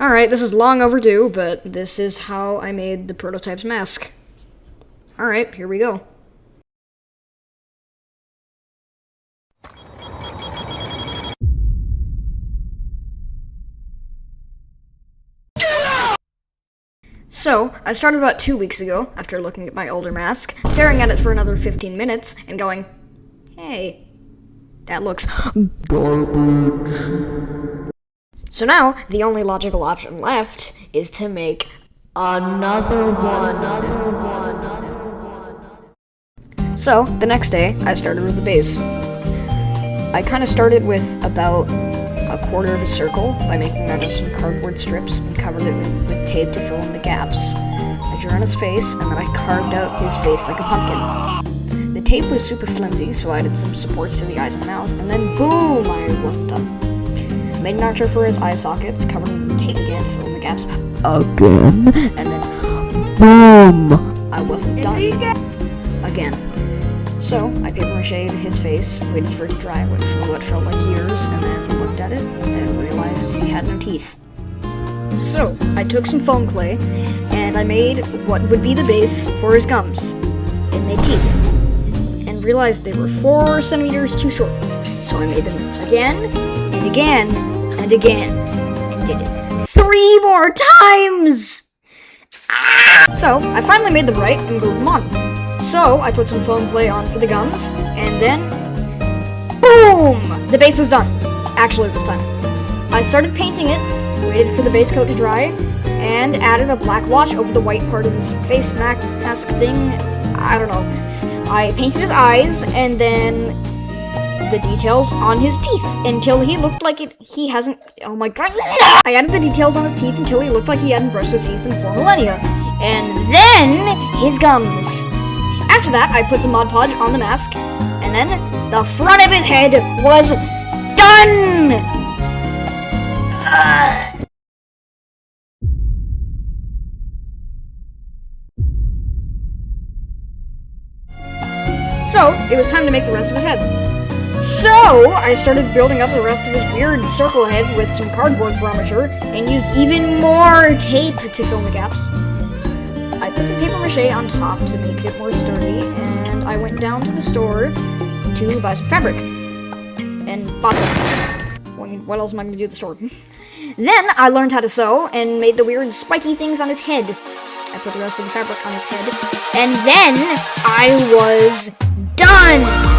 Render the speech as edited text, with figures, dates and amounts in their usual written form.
Alright, this is long overdue, but this is how I made the prototype's mask. Alright, here we go. So, I started about 2 weeks ago, after looking at my older mask, staring at it for another 15 minutes, and going, hey, that looks garbage. So now, the only logical option left is to make another one. So, the next day, I started with the base. I kind of started with about a quarter of a circle by making out of some cardboard strips and covered it with tape to fill in the gaps. I drew on his face, and then I carved out his face like a pumpkin. The tape was super flimsy, so I added some supports to the eyes and mouth, and then boom, I wasn't done. Made an archer for his eye sockets, covered him with tape again to fill in the gaps again, and then boom, I wasn't done again. So, I paper-maché'd his face, waited for it to dry for what felt like years, and then looked at it and realized he had no teeth. So, I took some foam clay, and I made what would be the base for his gums. It made teeth, and realized they were 4 centimeters too short. So I made them again, and again, and again, and did it 3 more times! So, I finally made them right and glued them on. So, I put some foam clay on for the gums, and then boom! The base was done. Actually, this time. I started painting it, waited for the base coat to dry, and added a black wash over the white part of his face mask thing. I don't know. I painted his eyes, and then the details on his teeth until he looked like he hasn't. Oh my god! I added the details on his teeth until he looked like he hadn't brushed his teeth in 4 millennia, and then his gums. After that, I put some Mod Podge on the mask, and then the front of his head was done. So it was time to make the rest of his head. So, I started building up the rest of his weird circle head with some cardboard for armature, and used even more tape to fill in the gaps. I put some paper-maché on top to make it more sturdy, and I went down to the store to buy some fabric. And bought some. What else am I going to do at the store? Then, I learned how to sew, and made the weird spiky things on his head. I put the rest of the fabric on his head, and then I was done!